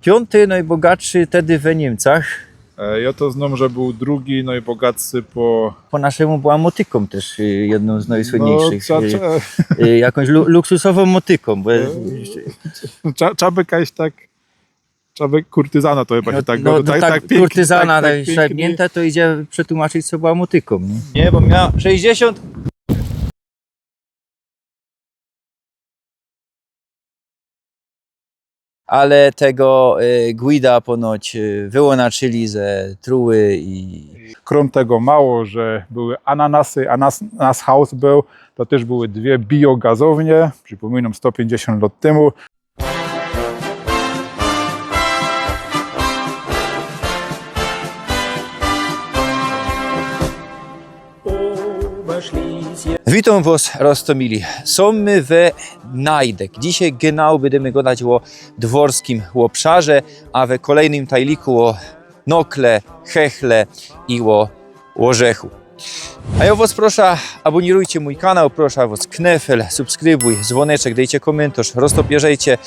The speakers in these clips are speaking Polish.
Piąty najbogatszy wtedy w Niemcach. Ja to znam, że był drugi najbogatszy Po naszemu była motyką też jedną z najsłynniejszych. No, Jakąś luksusową motyką. Bo... Trzeba by jakaś tak... Trzeba by kurtyzana to chyba się tak... tak kurtyzana tak szarpnięta, to idzie przetłumaczyć, co była motyką. Nie, bo miała 60... Ale tego Guida ponoć wyłączyli ze truły i... Krom tego mało, że były ananasy, ananas house był, to też były dwie biogazownie, przypominam 150 lat temu. Witam Was, Rostomili. Są my we Najdek. Dzisiaj genau będziemy gadać o dworskim obszarze, a w kolejnym tajliku o nokle, hechle i o orzechu. A ja Was proszę, abonirujcie mój kanał, proszę Was knefel, subskrybuj, dzwoneczek, dajcie komentarz, roztopierzejcie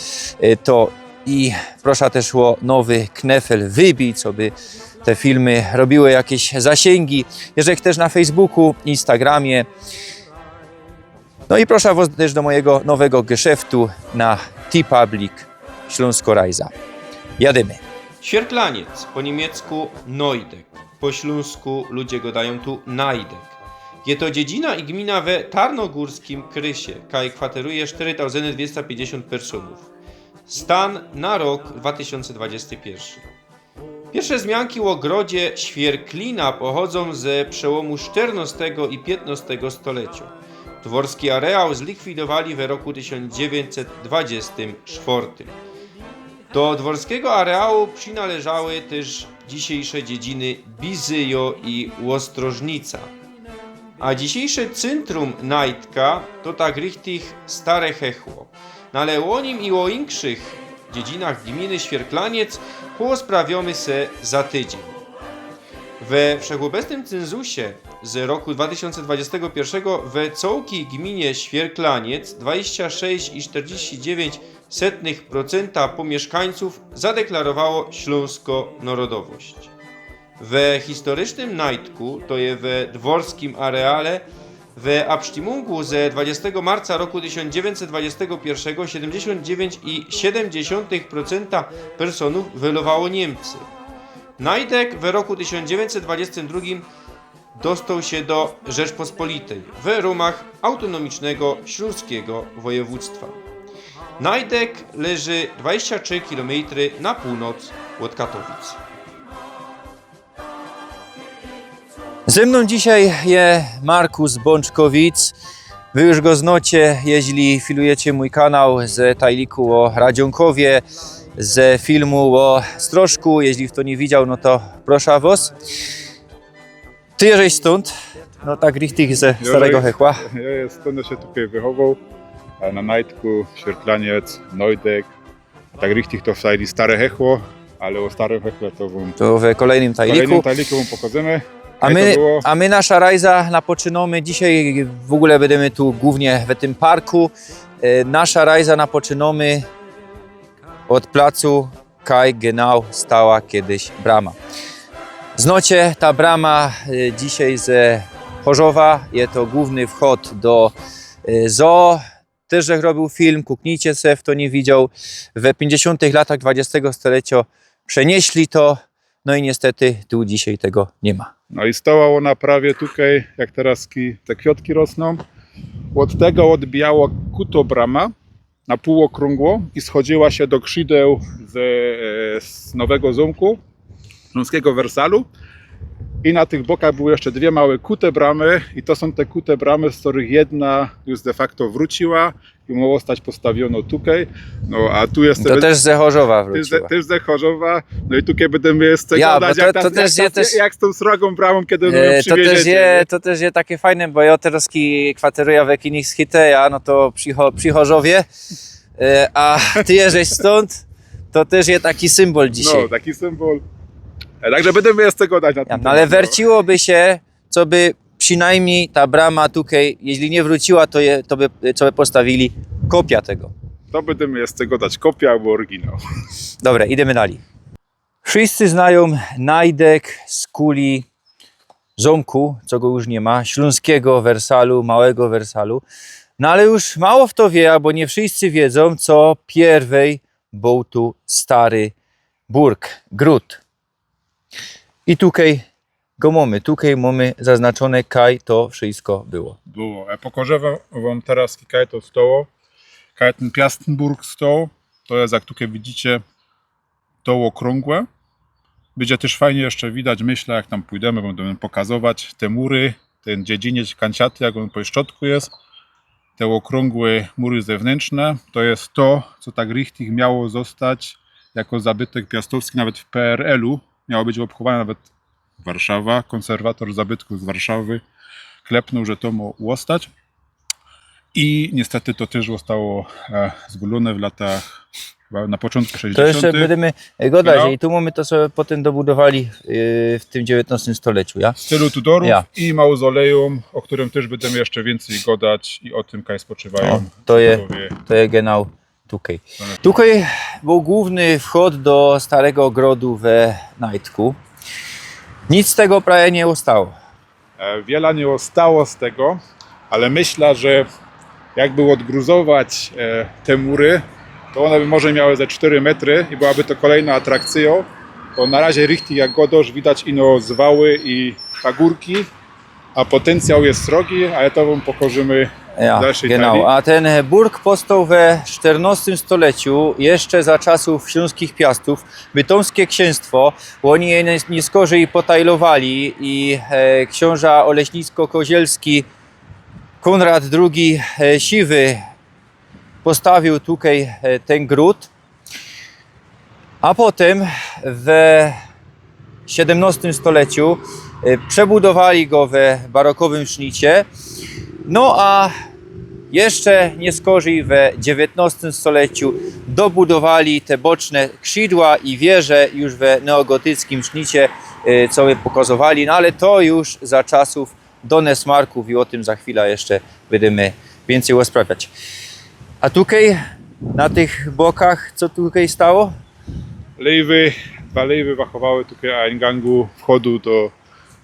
to i proszę też o nowy knefel wybij, co by te filmy robiły jakieś zasięgi, jeżeli też na Facebooku, Instagramie. No i proszę Was też do mojego nowego geszeftu na T-Public Śląsko-Rajza. Jadymy. Świerklaniec, po niemiecku Neudek, po śląsku ludzie go dają tu Najdek. Je to dziedzina i gmina we Tarnogórskim Krysie, kaj kwateruje 4250 personów. Stan na rok 2021. Pierwsze wzmianki o ogrodzie Świerklina pochodzą ze przełomu XIV i XV stulecia. Dworski areał zlikwidowali w roku 1924. Do dworskiego areału przynależały też dzisiejsze dziedziny Bizyjo i Ostrożnica. A dzisiejsze centrum Najdka to tak richtig Stare Hechło. Ale o nim i o inkszych dziedzinach gminy Świerklaniec posprawiamy se za tydzień. We wszechobecnym cenzusie z roku 2021 we cołki gminie Świerklaniec 26,49% pomieszkańców zadeklarowało śląsko-narodowość. We historycznym Najdku, to je we dworskim areale, w Abstimmung ze 20 marca roku 1921 79,7% personów wylowało Niemcy. Najdek w roku 1922 dostał się do Rzeczpospolitej w ramach autonomicznego śląskiego województwa. Najdek leży 23 km na północ od Katowic. Ze mną dzisiaj jest Markus Bączkowic. Wy już go znacie, jeśli filujecie mój kanał z tajliku o Radzionkowie, z filmu o Strożku. Jeśli kto nie widział, no to proszę Was. Ty jesteś stąd, no tak richtig ze Starego Hechła. Ja jestem, się tutaj wychował, na Najdku, Świerklaniec, Neudek. Tak richtig to wstali Stare Hechło, ale o Starym Hechle to wam... To w kolejnym tajliku. W kolejnym tajliku wam pokażemy. A my nasza rajza napoczynamy. Dzisiaj w ogóle będziemy tu głównie w tym parku. Nasza rajza napoczynamy od placu, kaj genau stała kiedyś brama. Znacie, ta brama dzisiaj z Chorzowa, jest to główny wchód do zoo. Też że robił film, kuknijcie se, kto nie widział. W 50 latach XX stulecia przenieśli to, no i niestety tu dzisiaj tego nie ma. No i stała ona prawie tutaj, jak teraz te kwiatki rosną. Od tego odbijała kuto brama na półokrągło i schodziła się do krzydeł z Nowego Zamku, śląskiego Wersalu. I na tych bokach były jeszcze dwie małe kute bramy i to są te kute bramy, z których jedna już de facto wróciła i mogło stać postawiono tutaj. No a tu jest... To też ze Chorzowa wróciła. Też ze Chorzowa. No i tutaj będziemy jeszcze gadać, jak z tą srogą bramą, kiedy ją przywieziecie. To też jest takie fajne, bo ja teraz kwateruję w jakiejś schiteja, no to przy Chorzowie, a ty jesteś stąd, to też jest taki symbol dzisiaj. No, taki symbol. Także będziemy jeszcze gadać na tym. No, ale werciłoby się, co by przynajmniej ta brama tutaj, jeśli nie wróciła, to by postawili kopia tego. to będziemy jest tego dać kopię albo oryginał. Dobra, idziemy dalej. Wszyscy znają najdek z kuli Ząbku, co go już nie ma, śląskiego Wersalu, małego Wersalu. No ale już mało kto wie, albo nie wszyscy wiedzą, co pierwej był tu stary burg, gród. I tutaj go mamy, zaznaczone kaj to wszystko było. Było. Pokażę wam teraz, kaj to stało. Kaj ten Piastenburg stał. To jest, jak tutaj widzicie, to okrągłe. Będzie też fajnie jeszcze widać, myślę, jak tam pójdziemy, będziemy pokazywać te mury, ten dziedziniec kanciaty, jak on po szczotku jest. Te okrągłe mury zewnętrzne, to jest to, co tak richtig miało zostać jako zabytek piastowski, nawet w PRL-u. Miało być obchowane nawet Warszawa. Konserwator zabytków z Warszawy klepnął, że to ma zostać. I niestety to też zostało zgulone w latach, na początku 60. To jeszcze będziemy gadać, Genau. i tu mamy to sobie potem dobudowali w tym XIX stuleciu, ja? W stylu Tudorów Ja. i mauzoleum, o którym też będziemy jeszcze więcej gadać i o tym, kaj spoczywają. O, to je- przodkowie. To jest genau tutaj. Tutaj był główny wchód do starego ogrodu we Najdku. Nic z tego prawie nie ustało. Wiele nie zostało z tego, ale myślę, że jakby odgruzować te mury, to one by może miały ze 4 metry i byłaby to kolejna atrakcją. Bo na razie richtig jak godosz widać ino zwały i pagórki, a potencjał jest srogi, ale to wam pokażemy Ja, w dalszej genau. talii. A ten burg powstał we XIV stuleciu, jeszcze za czasów śląskich piastów. Bytomskie księstwo, bo oni je nie skorzy i potajlowali i książę Oleśnicko-Kozielski Konrad II Siwy postawił tutaj ten gród, a potem w XVII stuleciu przebudowali go we barokowym sznicie. No a jeszcze nie skorzy w XIX stuleciu dobudowali te boczne skrzydła i wieże już w neogotyckim sznicie, co by pokazywali, no ale to już za czasów Donesmarków i o tym za chwilę jeszcze będziemy więcej rozprawiać. A tutaj na tych bokach, co tutaj stało? Lejwy, 2 lejwy wachowały tutaj eingangu wchodu do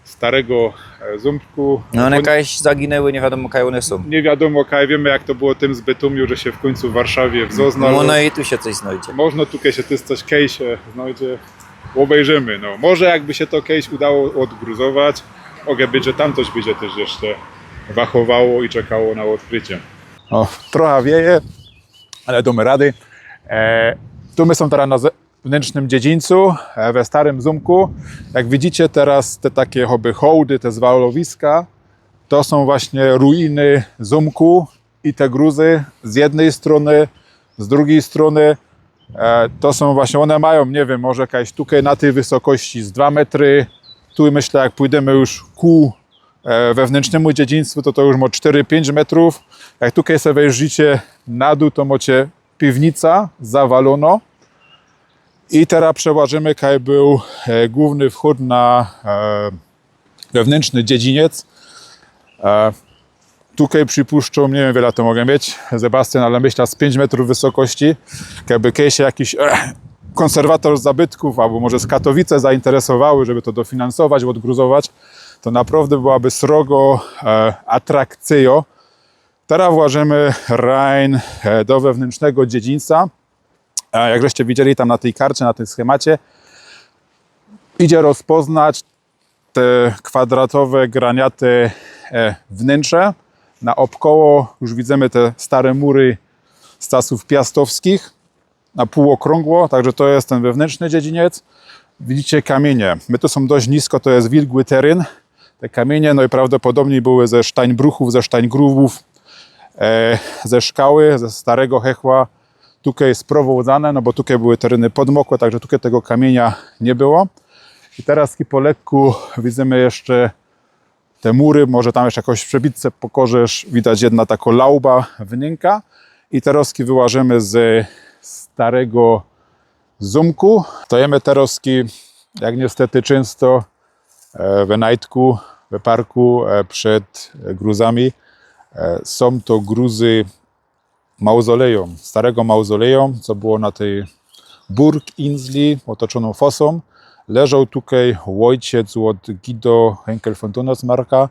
starego ząbku. No one jakaś zaginęły, nie wiadomo jakie one są. Nie wiadomo, kaj wiemy jak to było tym z Bytomiu, że się w końcu w Warszawie wzoznał. No i tu się coś znajdzie. Można tutaj się też coś kejsie znajdzie. Obejrzymy. No. Może jakby się to kiedyś udało odgruzować, mogę być, że tam coś będzie też jeszcze wachowało i czekało na odkrycie. O, trochę wieje, ale damy rady. Tu my są teraz na zewnętrznym dziedzińcu, we starym Ząbku. Jak widzicie teraz te takie hołdy, te zwalowiska, to są właśnie ruiny Ząbku i te gruzy z jednej strony, z drugiej strony. To są właśnie, one mają, nie wiem, może jakaś tutaj na tej wysokości z 2 metry. Tu myślę, jak pójdziemy już ku wewnętrznemu dziedzińcu, to już ma 4-5 metrów. Jak tutaj sobie wejrzycie na dół, to macie piwnica zawalono. I teraz przełażymy, kaj był główny wchód na wewnętrzny dziedziniec. Tutaj przypuszczą, nie wiem, wiele to mogę mieć, Sebastian, ale myślę z 5 metrów wysokości. Jakby kiedyś się jakiś konserwator zabytków, albo może z Katowice zainteresowały, żeby to dofinansować, odgruzować, to naprawdę byłaby srogo atrakcją. Teraz włażymy rein do wewnętrznego dziedzińca. Jak żeście widzieli tam na tej karcie, na tym schemacie, idzie rozpoznać te kwadratowe, graniate wnętrze. Naokoło już widzimy te stare mury z czasów piastowskich, na półokrągło, także to jest ten wewnętrzny dziedziniec. Widzicie kamienie. My tu są dość nisko, to jest wilgły teren. Te kamienie no i prawdopodobnie były ze Steinbruchów, ze Steingrubów, ze szkały, ze starego hechła. Tutaj sprowodzane, no bo tutaj były tereny podmokłe, także tutaj tego kamienia nie było. I teraz po lekku widzimy jeszcze te mury, może tam jeszcze jakąś przebitce pokorzesz, widać jedna taka lauba wnęka. I teraz wyłażymy z starego Ząbku. Stojemy teraz, jak niestety często, w Najdku, w parku przed gruzami. Są to gruzy mauzoleum, starego mauzoleum, co było na tej Burginsli otoczoną fosą. Leżał tutaj ojciec od Guido Henkel von Donnersmarcka,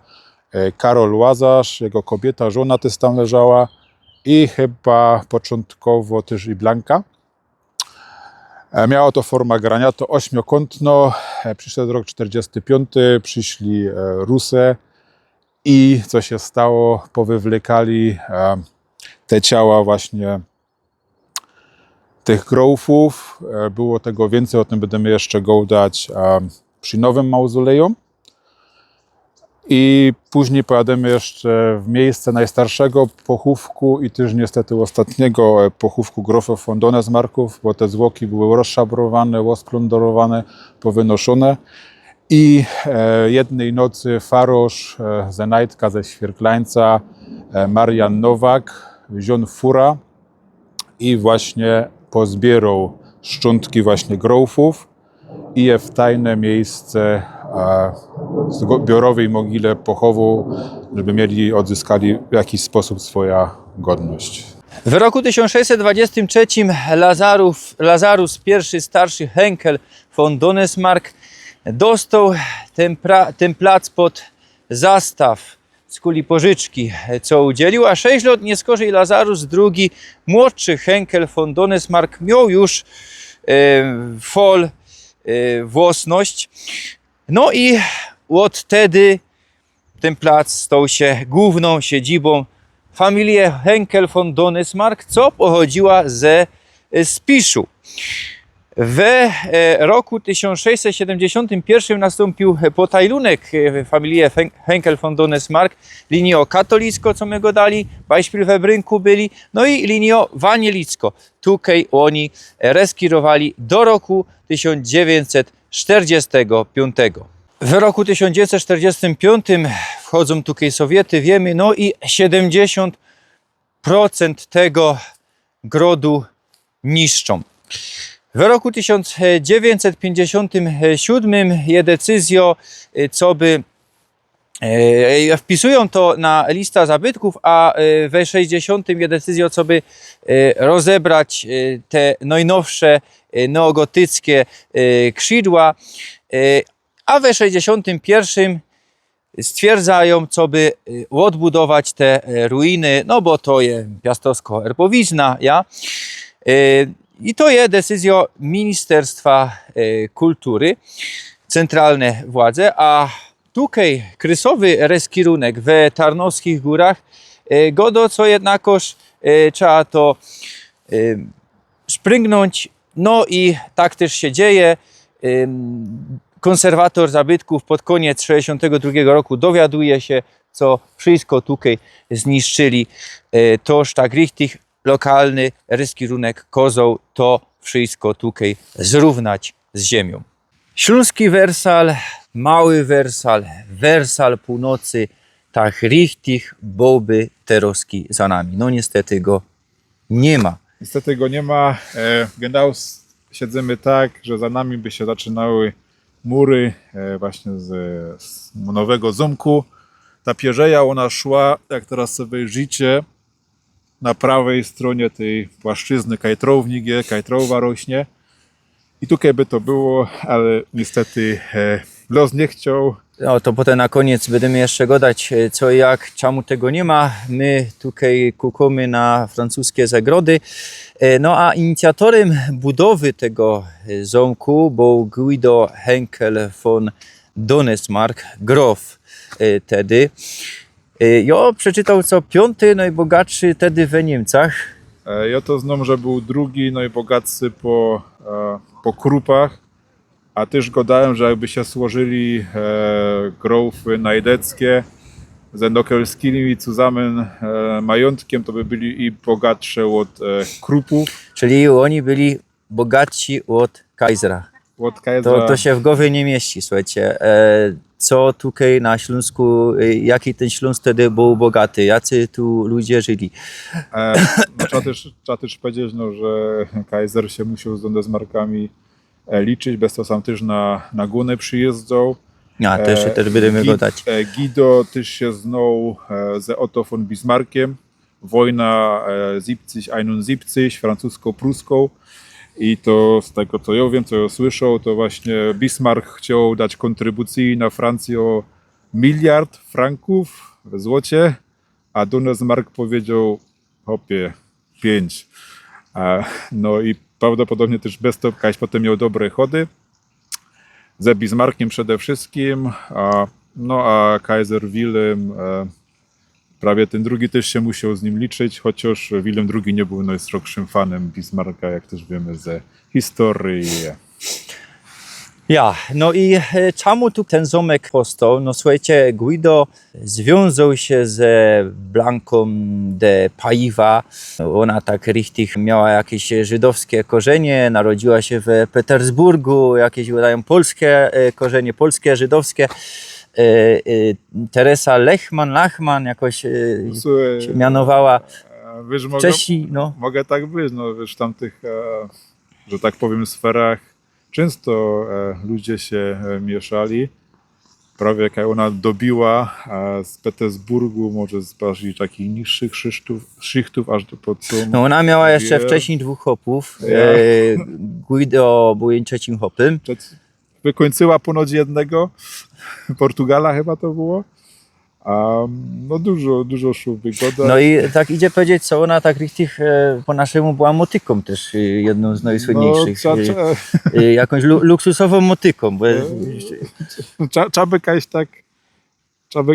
Karol Łazarz, jego kobieta, żona też tam leżała i chyba początkowo też i Blanka. Miało to forma graniatu ośmiokątno. Przyszedł rok 45, przyszli Rusy i co się stało? Powywlekali te ciała właśnie tych grofów. Było tego więcej, o tym będziemy jeszcze gadać przy nowym mauzoleum. I później pojadziemy jeszcze w miejsce najstarszego pochówku i też niestety ostatniego pochówku grofów von Donnersmarków, bo te zwłoki były rozszabrowane, rozplądrowane, powynoszone. I jednej nocy farosz ze Najdka, ze Świerklańca, Marian Nowak wziął fura i właśnie pozbierał szczątki właśnie grofów i je w tajne miejsce w zbiorowej mogile pochował, żeby odzyskali w jakiś sposób swoją godność. W roku 1623 Lazarus I starszy Henkel von Donnersmarck dostał ten plac pod zastaw z kuli pożyczki, co udzielił, a 6 lat nieskorzej Lazarus II, młodszy Henkel von Donnersmarck, miał już własność. No i od wtedy ten plac stał się główną siedzibą familii Henkel von Donnersmarck, co pochodziła ze Spiszu. W roku 1671 nastąpił potajlunek familii Henkel von Donnersmarck, linio katolicko, co my go dali, Beispiel w Brynku byli, no i linio wanielicko. Tutaj oni reskirowali do roku 1945. W roku 1945 wchodzą tutaj Sowiety, wiemy, no i 70% tego grodu niszczą. W roku 1957 jest decyzja, co by wpisują to na listę zabytków, a we 60 jest decyzja, co by rozebrać te najnowsze neogotyckie krzydła, a we 61 stwierdzają, co by odbudować te ruiny, no bo to jest piastowsko-erbowizna, ja. I to jest decyzja Ministerstwa Kultury, centralne władze, a tutaj krysowy reskirunek w Tarnowskich Górach, godo co jednakoż trzeba to sprygnąć, no i tak też się dzieje. Konserwator zabytków pod koniec 1962 roku dowiaduje się, co wszystko tutaj zniszczyli, to tak richtig lokalny reskirunek kozioł, to wszystko tutaj zrównać z ziemią. Śląski Wersal, Mały Wersal, Wersal Północy, tak richtig byłby teroski za nami. No niestety go nie ma. Niestety go nie ma. Genau siedzimy tak, że za nami by się zaczynały mury właśnie z Nowego Zamku. Ta pierzeja, ona szła, jak teraz sobie widzicie, na prawej stronie tej płaszczyzny kajtrownik jest, kajtrowa rośnie. I tutaj by to było, ale niestety los nie chciał. No to potem na koniec będziemy jeszcze gadać, co i jak, czemu tego nie ma. My tutaj kukamy na francuskie zagrody. No a inicjatorem budowy tego zamku był Guido Henkel von Donnersmarck, grof wtedy. Ja przeczytał, co 5. najbogatszy wtedy w Niemcach. Ja to znam, że był drugi najbogatszy po krupach, a też gadałem, że jakby się złożyli grofy najdeckie ze nokelskimi zusammen majątkiem, to by byli i bogatsze od krupów. Czyli oni byli bogatsi od Kaisera. Od Kaisera. To się w głowie nie mieści, słuchajcie. Co tutaj na Śląsku, jaki ten Śląsk wtedy był bogaty, jacy tu ludzie żyli. No, trzeba też powiedzieć, no, że Kaiser się musiał z Donnersmarkami liczyć, bez to sam też na Gunę przyjeżdżał. A też będziemy go dać. Guido też się znał z Otto von Bismarckiem, wojna 70-71 francusko-pruską. I to z tego co ja wiem, co ja słyszał, to właśnie Bismarck chciał dać kontrybucji na Francję o 1 miliard franków w złocie, a Donnersmarck powiedział hopie 5. No i prawdopodobnie też Bestopka potem miał dobre chody. Ze Bismarckiem przede wszystkim, a Kaiser Wilhelm, prawie ten drugi też się musiał z nim liczyć, chociaż Wilhelm II nie był najstroższym fanem Bismarcka, jak też wiemy ze historii. Ja, no i czemu tu ten zamek powstał? No słuchajcie, Guido związał się ze Blanką de Paiva. Ona tak richtig miała jakieś żydowskie korzenie, narodziła się w Petersburgu, jakieś wydają polskie korzenie, polskie, żydowskie. Teresa Lachman jakoś się mianowała. Wiesz, Wcześniej, no. mogę tak być, no wiesz, w tamtych, że tak powiem, sferach często ludzie się mieszali. Prawie jak ona dobiła z Petersburgu, może z bardziej takich niższych szychtów, aż do podsum. No ona miała jeszcze wcześniej 2 chłopów. Guido był trzecim chłopem. Wykończyła ponoć jednego, Portugala chyba to było. No dużo szło wygoda. No i tak idzie powiedzieć, co ona tak richtig po naszemu była motyką też, jedną z najsłynniejszych. Jakąś luksusową motyką. Bo Trzeba by jakaś tak,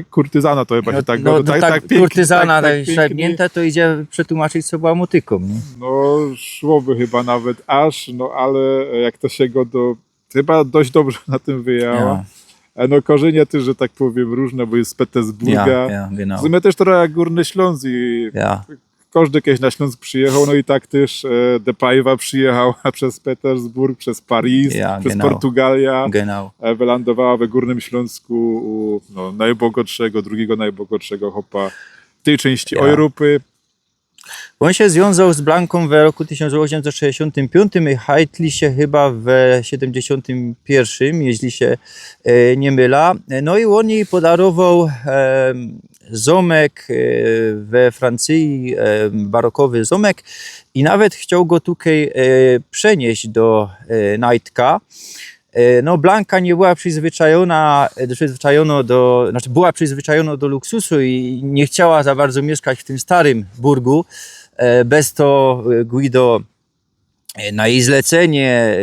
kurtyzana to chyba się tak... pięknie, kurtyzana tak szarpnięta, to idzie przetłumaczyć, co była motyką. Nie? No szłoby chyba nawet aż, no ale jak to się go chyba dość dobrze na tym wyjęła. Ja. No korzenie też, że tak powiem, różne, bo jest z Petersburga. Genau. W sumie też trochę jak Górny Śląsk i każdy kiedyś na Śląsk przyjechał, no i tak też de Paiva przyjechała przez Petersburg, przez Paryż, przez Portugalię. Genau. Wylądowała we Górnym Śląsku u drugiego najbogatszego chopa w tej części Europy. On się związał z Blanką w roku 1865 i hajtli się chyba w 71, jeśli się nie mylę. No i on jej podarował zamek we Francji, barokowy zamek i nawet chciał go tutaj przenieść do Najdka. No Blanka nie była była przyzwyczajona do luksusu i nie chciała za bardzo mieszkać w tym starym burgu. Bez to Guido na jej zlecenie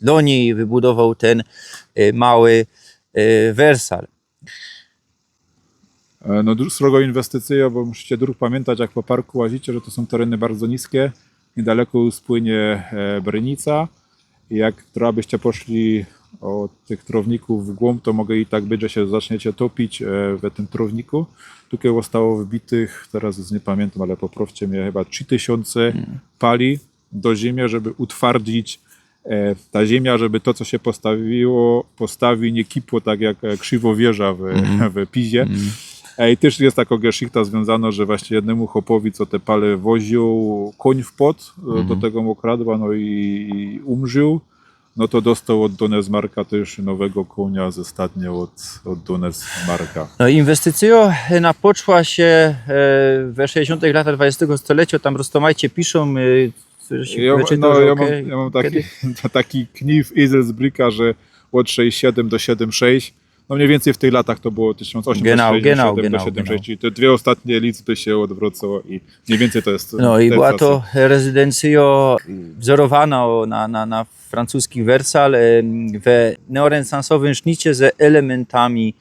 dla niej wybudował ten mały Wersal. No srogo inwestycja, bo musicie dróg pamiętać, jak po parku łazicie, że to są tereny bardzo niskie. Niedaleko spłynie Brynica. I jak trochę byście poszli od tych trowników w głąb, to mogę i tak być, że się zaczniecie topić w tym trowniku. Tutaj zostało wbitych, teraz już nie pamiętam, ale poprawcie mnie, chyba 3000 pali do ziemi, żeby utwardzić ta ziemia, żeby to, co się postawi, nie kipło tak jak krzywowieża w Pizie. I też jest taka geschichta związana, że właśnie jednemu chłopowi, co te pale woził, koń wpadł do tego mokradła, no i umrzył. No to dostał od Donnersmarcka też nowego konia ze stadnia od Donnersmarcka. No inwestycja napoczła się we 60 latach XX stulecia, tam roztomajcie piszą, ja mam taki kniw Eselsbrücka, że od 6,7 do 7,6. No mniej więcej w tych latach to było 1867 do 76, czyli te dwie ostatnie liczby się odwrócą i mniej więcej to jest... No i była to rezydencja wzorowana na francuski Wersal w neorenesansowym sznicie ze elementami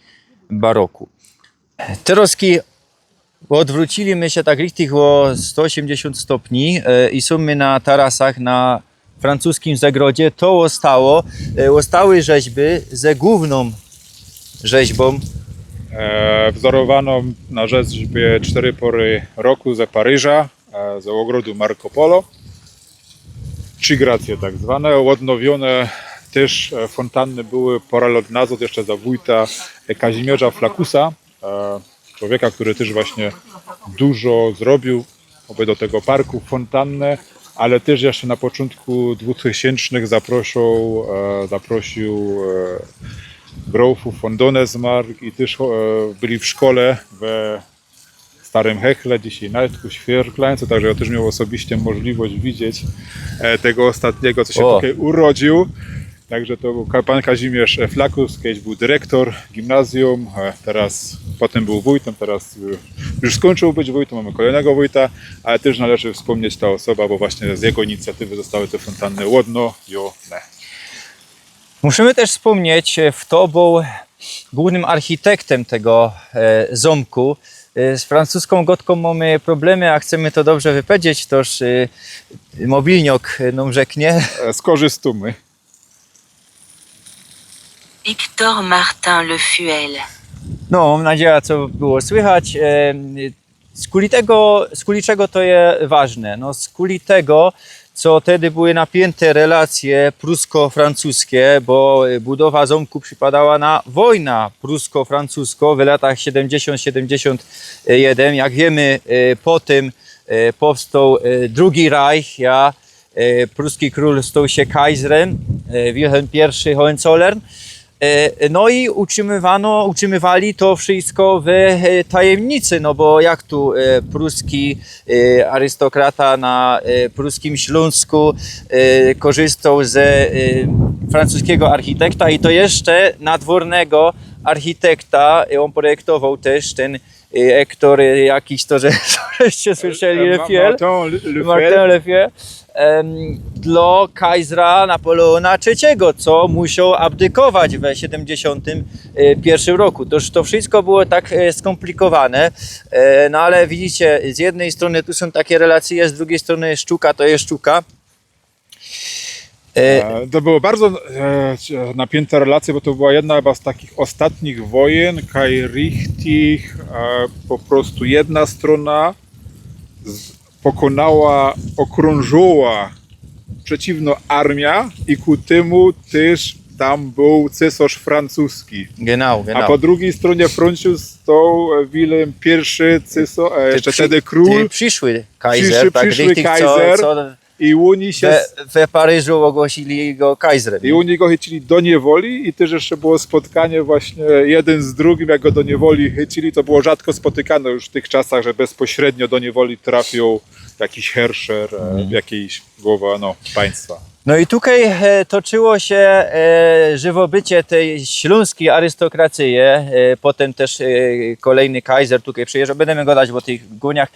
baroku. Teraz odwróciliśmy się tak richtig o 180 stopni i są my na tarasach na francuskim zagrodzie. To ostały rzeźby ze główną rzeźbą. Wzorowaną na rzeźbie 4 pory roku ze Paryża, z ogrodu Marco Polo. 3 gracje tak zwane, odnowione też fontanny były paralotnazo jeszcze za wójta Kazimierza Flakusa, człowieka, który też właśnie dużo zrobił do tego parku, fontannę, ale też jeszcze na początku 2000 zaprosił Grofów von Donnersmarck i też byli w szkole w Starym Hechle, dzisiaj Najdku, Świerklańcu, także ja też miał osobiście możliwość widzieć tego ostatniego, co się tutaj urodził. Także to był pan Kazimierz Flakus, kiedyś był dyrektor gimnazjum, potem był wójtem, teraz już skończył być wójtem, mamy kolejnego wójta, ale też należy wspomnieć ta osoba, bo właśnie z jego inicjatywy zostały te fontanny odnowione. Musimy też wspomnieć, kto był głównym architektem tego zamku. Z francuską gotką mamy problemy, a chcemy to dobrze wypowiedzieć, toż mobilniok nam rzeknie. Skorzystamy. Victor Martin Le Fuel. No, mam nadzieję, co było słychać. Z kuli czego to jest ważne? No, z kuli tego, co wtedy były napięte relacje prusko-francuskie, bo budowa zamku przypadała na wojnę prusko-francuską w latach 70-71. Jak wiemy, potem powstał drugi Reich, pruski król stał się kaiserem, Wilhelm I Hohenzollern. No i utrzymywali to wszystko w tajemnicy, no bo jak tu pruski arystokrata na pruskim Śląsku korzystał ze francuskiego architekta i to jeszcze nadwornego architekta, on projektował też ten Hector jakiś, to żeście słyszeli, Martin Le Fuel, dla kaisera Napoleona III, co musiał abdykować w 1971 roku. To wszystko było tak skomplikowane, no ale widzicie, z jednej strony tu są takie relacje, z drugiej strony sztuka to jest sztuka. To było bardzo napięte relacje, bo to była jedna chyba z takich ostatnich wojen, kaj richtig, po prostu jedna strona pokonała, okrążyła przeciwno armia i ku temu też tam był cesarz francuski. Genau. A po drugiej stronie frontu stał Wilhelm I, cesarz, jeszcze wtedy król. Przyszły kaiser, przyszły kaiser. I oni się w Paryżu ogłosili go kaiserem. I oni go chycili do niewoli i też jeszcze było spotkanie właśnie jeden z drugim, jak go do niewoli chycili, to było rzadko spotykane już w tych czasach, że bezpośrednio do niewoli trafił jakiś herscher, jakiejś głowa państwa. No i tutaj toczyło się żywobycie tej śląskiej arystokracji. Potem też kolejny kaiser tutaj przyjeżdżał. Będziemy gadać o tych guniach.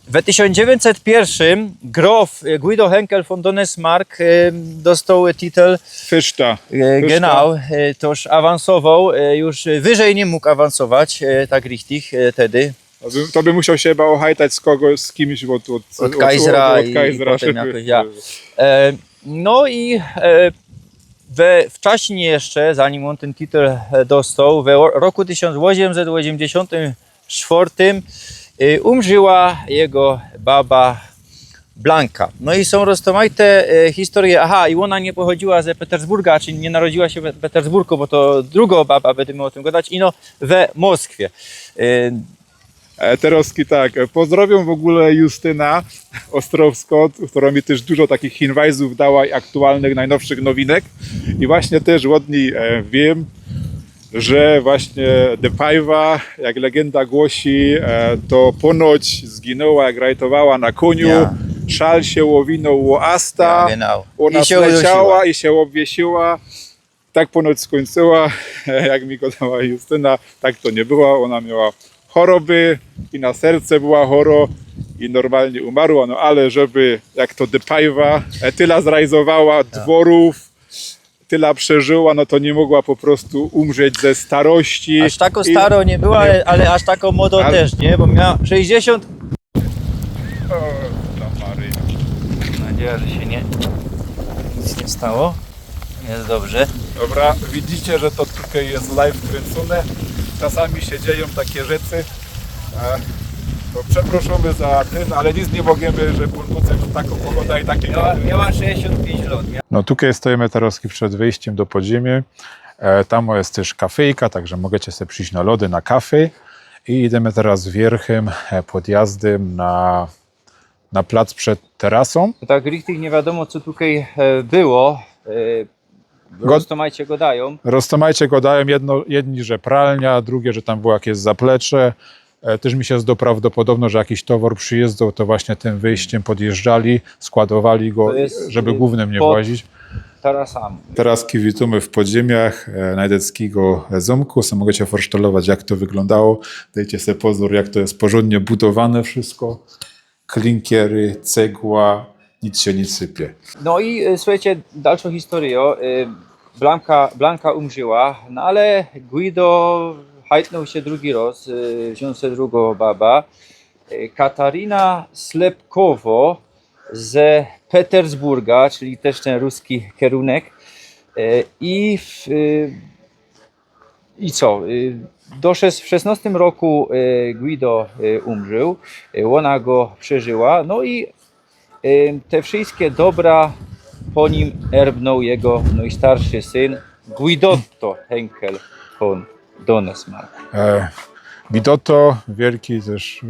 W 1901 grof Guido Henkel von Donesmarck dostał tytuł Fiszta. Genau, toż awansował, już wyżej nie mógł awansować, tak richtig wtedy. To by musiał się chyba ohajtać z kimś od kaisera i potem żeby... jakoś No i wcześniej jeszcze, zanim on ten tytuł dostał, w roku 1884 umrzyła jego baba Blanka. No i są rozmaite historie. Aha, i ona nie pochodziła z Petersburga, czyli nie narodziła się w Petersburgu, bo to druga baba, będziemy o tym gadać, ino we Moskwie. Teroski, tak. Pozdrawiam w ogóle Justyna Ostrowską, która mi też dużo takich inwajzów dała i aktualnych, najnowszych nowinek. I właśnie też od niej wiem, że właśnie Depajwa, jak legenda głosi, to ponoć zginęła, jak rajtowała na koniu, szal się łowinął łoasta, ona zleciała i się obwiesiła. Tak ponoć skończyła, jak mi go dała Justyna, tak to nie było, ona miała choroby i na serce była choro i normalnie umarła, no ale żeby, jak to Depajwa, tyle zrealizowała dworów, tyle przeżyła, no to nie mogła po prostu umrzeć ze starości. Aż tako staro nie była, ale aż tako młodo też, nie? Bo miała 60... Mam nadzieję, że się nic nie stało. Jest dobrze. Dobra, widzicie, że to tutaj jest live kręcone. Czasami się dzieją takie rzeczy. To przepraszamy za ten, ale nic nie możemy, że północem taką pogoda i takie... Miała 65 lat. No tutaj stoimy teraz przed wyjściem do podziemi. Tam jest też kafejka, także możecie sobie przyjść na lody, na kawę. I idziemy teraz wierchem, podjazdem na plac przed terasą. Tak richtig nie wiadomo, co tutaj było. Roztomajcie go dają. Roztomajcie go dają, jedni, że pralnia, drugie, że tam było jakieś zaplecze. Też mi się prawdopodobno, że jakiś towar przyjeżdżał, to właśnie tym wyjściem podjeżdżali, składowali go, To jest, żeby głównym nie pod- włazić. Tarasami. Teraz witamy w podziemiach najdeckiego zamku. Sam możecie forsztalować, jak to wyglądało. Dajcie sobie pozór, jak to jest porządnie budowane wszystko. Klinkiery, cegła, nic się nie sypie. No i słuchajcie, dalszą historię. Blanka umrzyła, no ale Guido hajtnął się drugi raz, wziął sobie drugą baba. Katarina Slepkowo ze Petersburga, czyli też ten ruski kierunek. I co? W 16 roku Guido umrzył, ona go przeżyła, no i te wszystkie dobra po nim erbnął jego najstarszy syn Guidotto Henkel von Donesmark. Guidotto, wielki też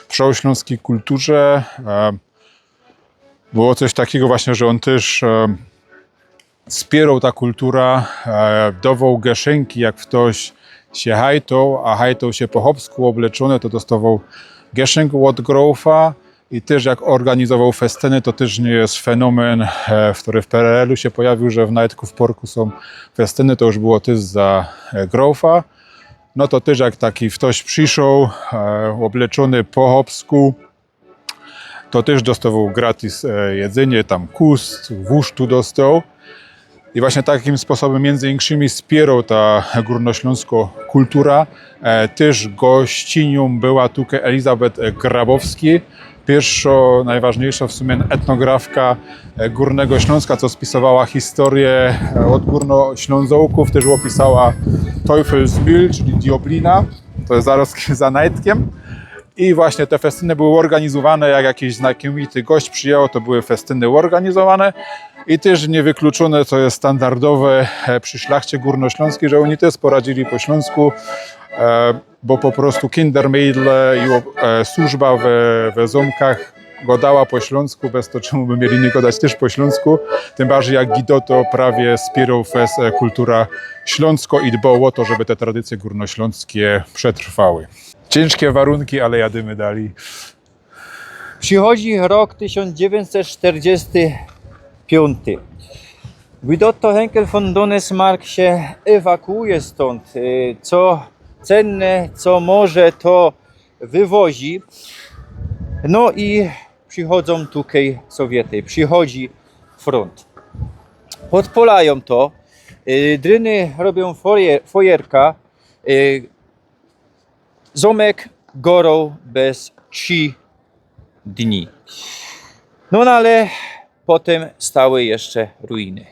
w przełośląskiej kulturze. Było coś takiego właśnie, że on też wspierał ta kultura, dawał geszynki, jak ktoś się hajtał, a hajtał się po chłopsku obleczony, to dostawał geszynk od grofa. I też jak organizował festyny, to też nie jest fenomen, który w PRL-u się pojawił, że w Najtku w Porku są festyny, to już było też za grofa. No to też jak taki ktoś przyszedł, obleczony po chłopsku, to też dostawał gratis jedzenie, tam kust, wóż tu dostał. I właśnie takim sposobem między innymi wspierał ta górnośląska kultura. Też gościnią była tutaj Elizabeth Grabowski, pierwsza, najważniejsza w sumie etnografka Górnego Śląska, co spisywała historię od Górnoślązołków, też opisała Teufelsmühl, czyli Dioblina, to jest zaraz za Najtkiem. I właśnie te festyny były organizowane, jak jakiś znakomity gość przyjechał, to były festyny organizowane. I też niewykluczone, co jest standardowe przy szlachcie górnośląskiej, że oni też poradzili po śląsku, bo po prostu kindermeidle i służba we zamkach godała po śląsku, bez to czemu by mieli nie godać też po śląsku. Tym bardziej jak Guidotto prawie wspierał kultura śląsko i dbał o to, żeby te tradycje górnośląskie przetrwały. Ciężkie warunki, ale jadymy dalej. Przychodzi rok 1945. Guidotto Henkel von Donesmark się ewakuuje stąd. Co cenne, co może, to wywozi. No i przychodzą tutaj Sowiety, przychodzi front. Podpalają to, dryny robią fojerka, zamek gorą bez 3 dni. No ale potem stały jeszcze ruiny,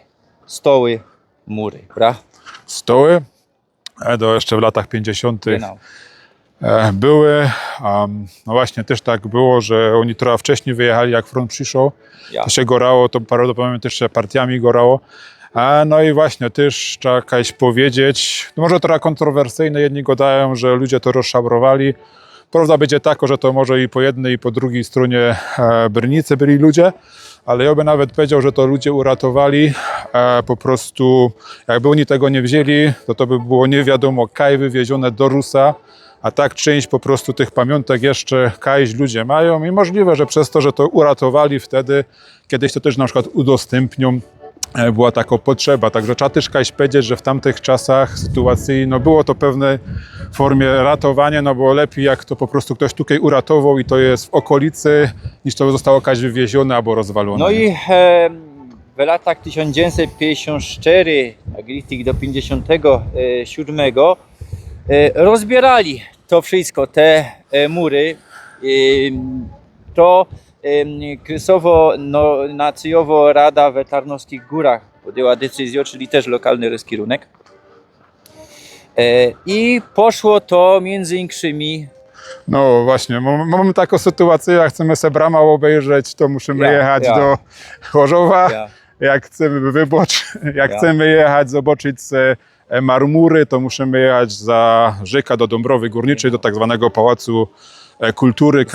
stoły, mury, prawda? Stoły, to jeszcze w latach 50. Genau. były. No właśnie też tak było, że oni trochę wcześniej wyjechali, jak front przyszedł. Ja. To się gorało, to prawdopodobnie też się partiami gorało. No i właśnie też trzeba jakaś powiedzieć, no może trochę kontrowersyjne, jedni gadają, że ludzie to rozszabrowali. Prawda będzie taka, że to może i po jednej i po drugiej stronie Brnicy byli ludzie, ale ja bym nawet powiedział, że to ludzie uratowali. Po prostu jakby oni tego nie wzięli, to by było nie wiadomo kaj wywiezione do Rusa, a tak część po prostu tych pamiątek jeszcze kajś ludzie mają i możliwe, że przez to, że to uratowali wtedy, kiedyś to też na przykład udostępnią, była taka potrzeba. Także trzeba też kiedyś powiedzieć, że w tamtych czasach sytuacji no było to pewne formie ratowania, no bo lepiej jak to po prostu ktoś tutaj uratował i to jest w okolicy, niż to zostało kiedyś wywiezione albo rozwalone. No i w latach 1954 do 1957 rozbierali to wszystko, te mury. To Krysowo-Nacjowo Rada w Tarnowskich Górach podjęła decyzję, czyli też lokalny rozkierunek. I poszło to między innymi. No właśnie, mamy taką sytuację, jak chcemy sobie Brama obejrzeć, to musimy jechać do Chorzowa. Jak chcemy chcemy jechać zobaczyć marmury, to musimy jechać za rzekę do Dąbrowy Górniczej, do tak zwanego Pałacu Kultury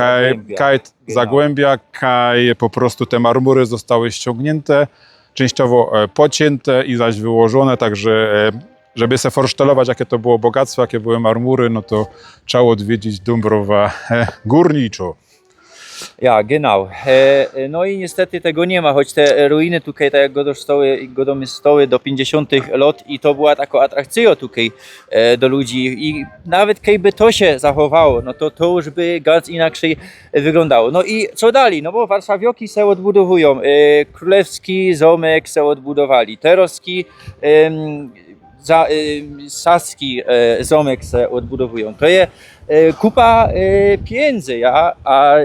Zagłębia, kaj po prostu te marmury zostały ściągnięte, częściowo pocięte i zaś wyłożone, także żeby se forsztelować, jakie to było bogactwo, jakie były marmury, no to trzeba odwiedzić Dąbrowa Górniczo. Ja, genau. No i niestety tego nie ma, choć te ruiny tutaj tak jak godomy stoły do 50 lat i to była taka atrakcja tutaj do ludzi i nawet kiedyby to się zachowało, no to już by ganz inaczej wyglądało. No i co dalej? No bo warszawioki se odbudowują, królewski zamek se odbudowali, terowski saski zamek se odbudowują. To jest kupa pieniędzy, a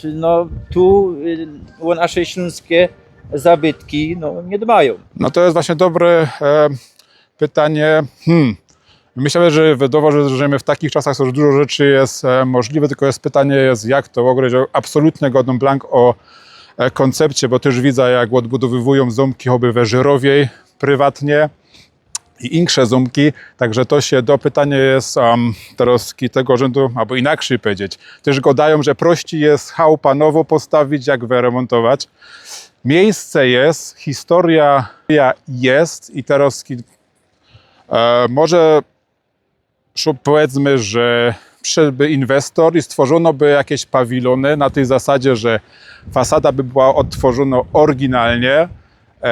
no tu o nasze śląskie zabytki no, nie dbają. No to jest właśnie dobre pytanie. Myślę, że wiadomo, że żyjemy w takich czasach, że dużo rzeczy jest możliwe, tylko jest pytanie, jak to ograć absolutnie godną blank o koncepcie, bo też widzę, jak odbudowywują zamki choby we Żyrowiej prywatnie i inne zamki, także to się do pytania jest teraz tego rzędu, albo inaczej powiedzieć. Też gadają, że prościej jest chałupa nowo postawić, jak wyremontować. Miejsce jest, historia jest i teraz może powiedzmy, że przyszedłby inwestor i stworzono by jakieś pawilony na tej zasadzie, że fasada by była odtworzona oryginalnie,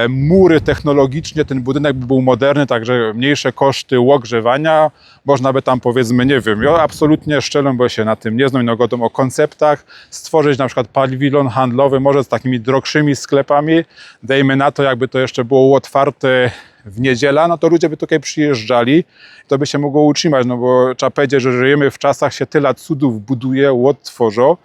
mury technologicznie, ten budynek by był moderny, także mniejsze koszty ogrzewania, można by tam powiedzmy, nie wiem, ja absolutnie szczelę, bo się na tym nie znam, no godą o konceptach, stworzyć na przykład pawilon handlowy, może z takimi droższymi sklepami, dejmy na to, jakby to jeszcze było otwarte w niedzielę, no to ludzie by tutaj przyjeżdżali, to by się mogło utrzymać, no bo trzeba powiedzieć, że żyjemy w czasach, się tyle cudów buduje, odtworzą,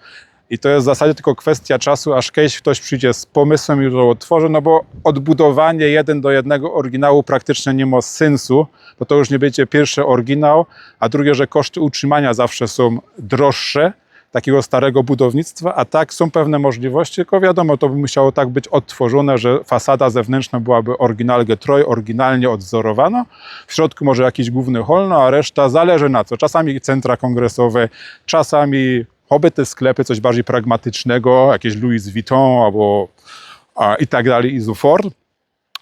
i to jest w zasadzie tylko kwestia czasu, aż kiedyś ktoś przyjdzie z pomysłem i to otworzy, no bo odbudowanie 1:1 oryginału praktycznie nie ma sensu, bo to już nie będzie pierwszy oryginał, a drugie, że koszty utrzymania zawsze są droższe takiego starego budownictwa, a tak są pewne możliwości, tylko wiadomo, to by musiało tak być odtworzone, że fasada zewnętrzna byłaby oryginalgetreu, oryginalnie odwzorowana, w środku może jakiś główny hol, no a reszta zależy na co, czasami centra kongresowe, czasami choby te sklepy, coś bardziej pragmatycznego, jakieś Louis Vuitton albo i tak dalej, i so fort.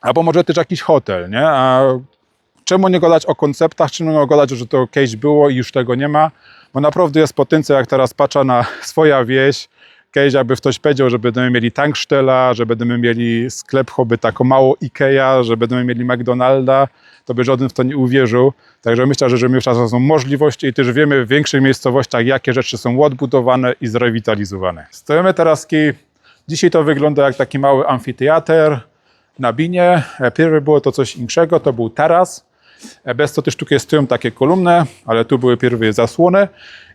Albo może też jakiś hotel, nie? A czemu nie gadać o konceptach, czemu nie gadać, że to kiedyś było i już tego nie ma? Bo naprawdę jest potencjał, jak teraz patrzę na swoja wieś, kiedyś jakby ktoś powiedział, że będziemy mieli tankstella, że będziemy mieli sklep choby taką mało Ikea, że będziemy mieli McDonalda, to by żaden w to nie uwierzył. Także myślę, że żyjemy w czasach, są możliwości i też wiemy w większych miejscowościach, jakie rzeczy są odbudowane i zrewitalizowane. Stoimy teraz, dzisiaj to wygląda jak taki mały amfiteatr na Binie. Pierwsze było to coś innego, to był taras. Bez to też tutaj stoją takie kolumny, ale tu były pierwsze zasłony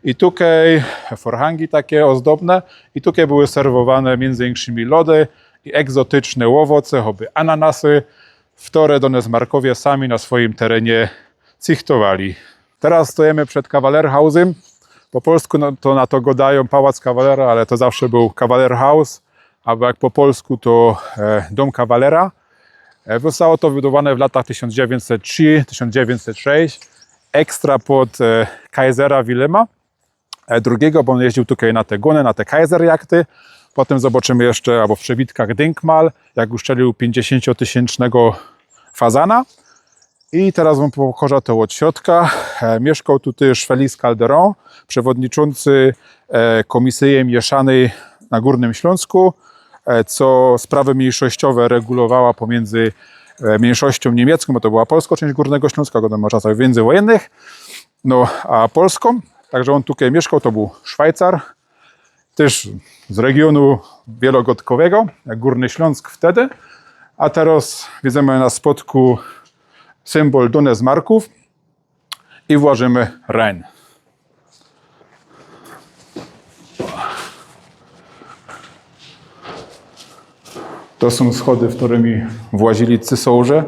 i tutaj forhangi takie ozdobne i tutaj były serwowane między innymi lody i egzotyczne owoce, choby ananasy, które do nas Markowie sami na swoim terenie cichtowali. Teraz stoimy przed Kawalerhausem. Po polsku no, to na to gadają Pałac Kawalera, ale to zawsze był Kawalerhaus, albo jak po polsku to Dom Kawalera. Zostało to wybudowane w latach 1903-1906, ekstra pod Kaisera Wilhelma II, bo on jeździł tutaj na te gony, na te Kaiserjachty. Potem zobaczymy jeszcze, albo w przebitkach Denkmal, jak uszczelił 50-tysięcznego fazana. I teraz wam pokażę to od środka. Mieszkał tu też Félix Calderon, przewodniczący Komisji Mieszanej na Górnym Śląsku, co sprawy mniejszościowe regulowała pomiędzy mniejszością niemiecką, bo to była polska część Górnego Śląska, w czasach międzywojennych, no a polską. Także on tutaj mieszkał, to był Szwajcar, też z regionu wielogodkowego, jak Górny Śląsk wtedy. A teraz widzimy na spodku symbol Dunes Marków i włożymy Rhein. To są schody, w którymi włazili cesarze.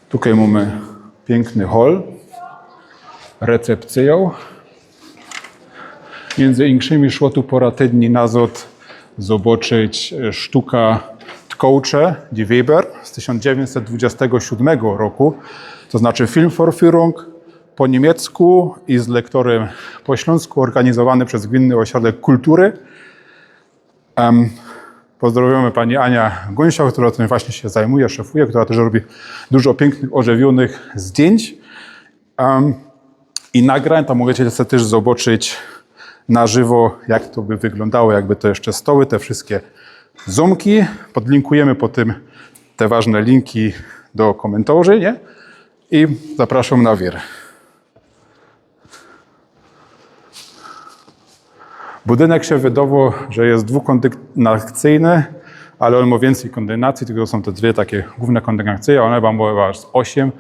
Tutaj mamy piękny hol, recepcję. Między innymi szło tu pora tydni nazad zobaczyć sztuka Tkocze Die Weber z 1927 roku, to znaczy Filmvorführung po niemiecku i z lektorem po śląsku, organizowany przez Gminny Ośrodek Kultury. Pozdrawiamy pani Ania Gońsia, która tym właśnie się zajmuje, szefuje, która też robi dużo pięknych, ożywionych zdjęć i nagrań. Tam możecie sobie też zobaczyć na żywo, jak to by wyglądało, jakby to jeszcze stoły, te wszystkie zoomki. Podlinkujemy po tym te ważne linki do komentarzy, nie? I zapraszam na wir. Budynek się wydawał, że jest dwukondygnacyjny, ale on ma więcej kondynacji, tylko są te dwie takie główne kondygnacyje, one mam chyba z 8.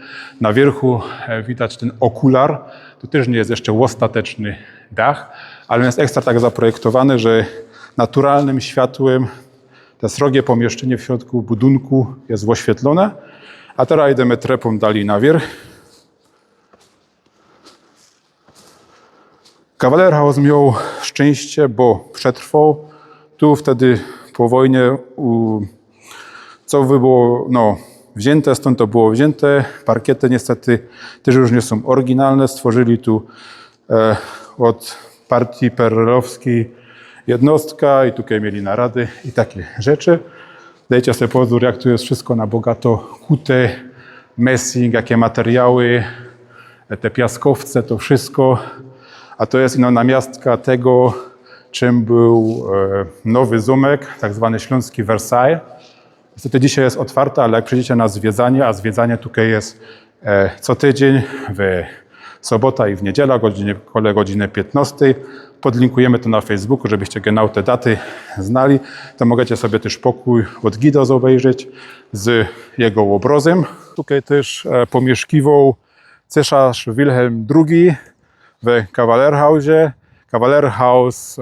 Na wierzchu widać ten okular, to też nie jest jeszcze ostateczny dach, ale jest ekstra tak zaprojektowany, że naturalnym światłem to srogie pomieszczenie w środku budynku jest oświetlone. A teraz idziemy trepą dalej na wierzch. Kawalerhaus miał szczęście, bo przetrwał. Tu wtedy po wojnie, co by było wzięte, stąd to było wzięte. Parkiety niestety też już nie są oryginalne. Stworzyli tu od partii perelowskiej jednostka i tutaj mieli narady i takie rzeczy. Dajcie sobie pozór, jak tu jest wszystko na bogato kute, messing, jakie materiały, te piaskowce, to wszystko. A to jest namiastka tego, czym był nowy zamek, tak zwany Śląski Versailles. Niestety dzisiaj jest otwarte, ale jak przyjdziecie na zwiedzanie, a zwiedzanie tutaj jest co tydzień w sobota i w niedzielę, około godziny 15. Podlinkujemy to na Facebooku, żebyście genau te daty znali. To możecie sobie też pokój od Guido obejrzeć z jego obrazem. Tutaj też pomieszkiwał cesarz Wilhelm II w Kawalerhausie. Kawalerhaus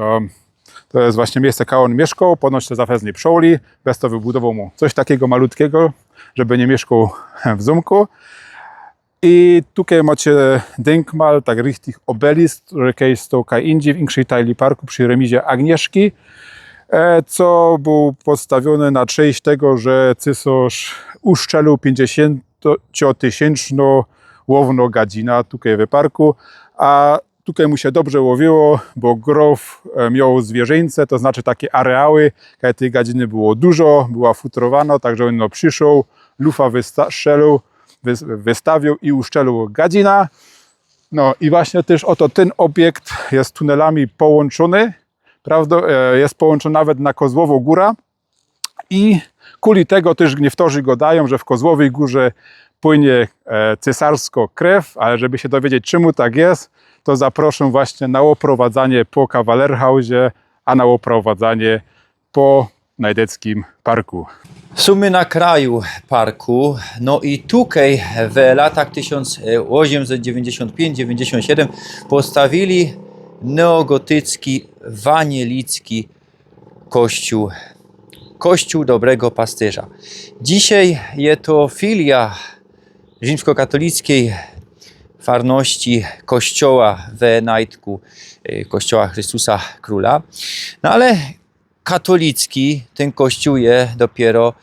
to jest właśnie miejsce, gdzie on mieszkał, ponoć to zawsze nie przełli. Bez to wybudował mu coś takiego malutkiego, żeby nie mieszkał w zamku. I tutaj macie denkmal, tak richtig obelisk, który kiedyś stał indziej w większej tajli parku przy remizie Agnieszki, co był postawiony na cześć tego, że cesarz uszczelił 50-tysięczną łowną gadzina tutaj w parku, a tutaj mu się dobrze łowiło, bo grof miał zwierzyńce, to znaczy takie areały, kiedy tej gadziny było dużo, była futrowana, także on przyszedł, lufa wystawił i uszczelił gadzina. No i właśnie też oto ten obiekt jest tunelami połączony, prawda? Jest połączony nawet na Kozłową Górę i kuli tego też gniewtorzy go dają, że w Kozłowej Górze płynie cesarsko krew, ale żeby się dowiedzieć, czemu tak jest, to zaproszę właśnie na oprowadzanie po Kawalerhausie, a na oprowadzanie po Najdeckim Parku. Sumy na kraju parku, no i tutaj w latach 1895-97 postawili neogotycki, wanielicki kościół, Kościół Dobrego Pasterza. Dzisiaj jest to filia rzymskokatolickiej farności kościoła w Najdku, kościoła Chrystusa Króla, no ale katolicki ten kościół jest dopiero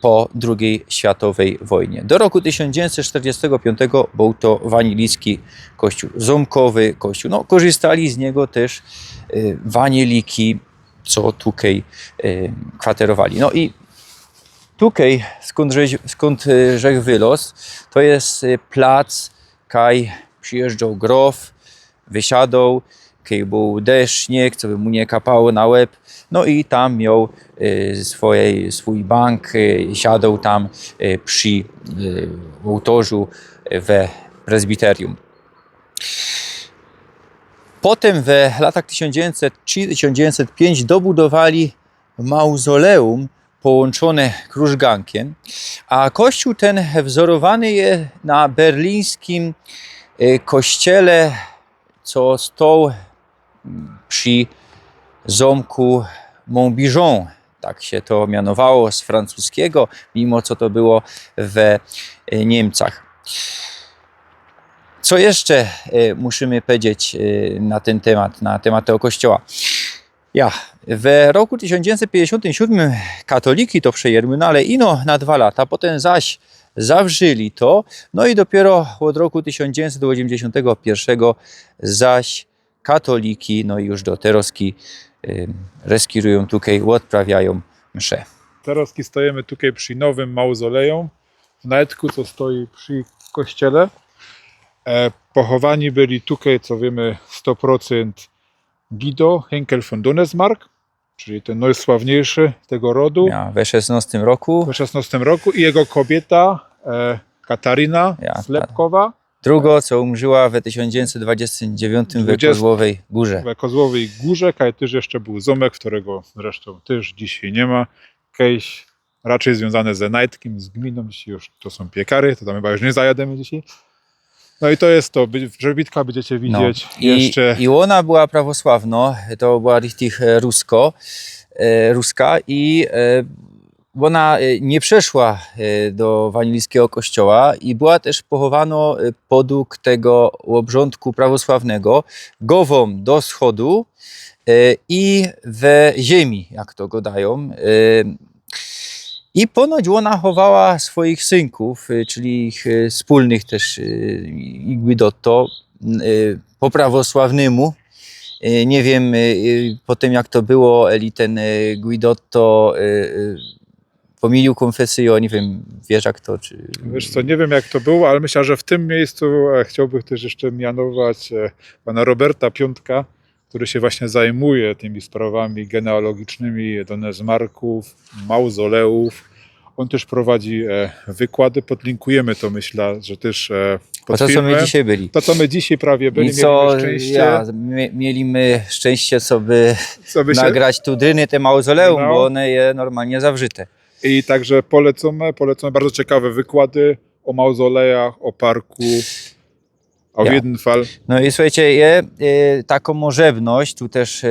po II światowej wojnie. Do roku 1945 był to wanilicki kościół, zamkowy kościół. No, korzystali z niego też wanieliki, co tutaj kwaterowali. No i tutaj, skąd rzech wylos, to jest plac, kaj przyjeżdżał grof, wysiadał, kiedy był deszcz, śnieg, co by mu nie kapało na łeb. No i tam miał swój bank, siadał tam przy ołtarzu w prezbiterium. Potem w latach 1903-1905 dobudowali mauzoleum połączone krużgankiem, a kościół ten wzorowany jest na berlińskim kościele, co stał przy zamku Montbijon. Tak się to mianowało z francuskiego, mimo co to było w Niemcach. Co jeszcze musimy powiedzieć na ten temat, na temat tego kościoła? W roku 1957 katoliki to przejęły, no ale ino na 2 lata, potem zaś zawrzyli to, no i dopiero od roku 1981 zaś katoliki, no i już do Teroski reskirują tutaj, odprawiają msze. Teraz stajemy tutaj przy nowym mauzoleum w Najdku, co stoi przy kościele. Pochowani byli tutaj, co wiemy, 100% Guido Henkel von Donnersmarck, czyli ten najsławniejszy tego rodu Ja, we 16 roku, w XVI roku, i jego kobieta Katarina Ja, Slepkowa drugo, co umrzyła w 1929 w 20. Kozłowej Górze. w Kozłowej Górze, kaj też jeszcze był zomek, którego zresztą też dzisiaj nie ma. Kiedyś raczej związane ze Najdkiem, z gminą, dzisiaj już to są piekary, to tam chyba już nie zajademy dzisiaj. No i to jest to, żerbitka będziecie widzieć jeszcze. I ona była prawosławna, to była richtig ruska i ona nie przeszła do wanilijskiego kościoła i była też pochowana podług tego obrządku prawosławnego głową do wschodu i we ziemi, jak to gadają. I ponoć ona chowała swoich synków, czyli ich wspólnych też i Guidotto po prawosławnemu. Nie wiem potem jak to było, eli ten Guidotto pomylił konfesję, nie wiem, wiesz jak to, czy... Wiesz co, nie wiem jak to było, ale myślę, że w tym miejscu chciałbym też jeszcze mianować pana Roberta Piątka, który się właśnie zajmuje tymi sprawami genealogicznymi Donnersmarków, mauzoleów. On też prowadzi wykłady, podlinkujemy to, myślę, że też pod to, co my filmem. dzisiaj byli. To, co my dzisiaj prawie byli, I co, mieliśmy szczęście. mieliśmy szczęście sobie Co by się... nagrać tu dryny te mauzoleum, No. bo one je normalnie zawrzyte. I także polecamy bardzo ciekawe wykłady o mauzolejach, o parku, o Wiedenfall. No i słuchajcie, taką możebność, tu też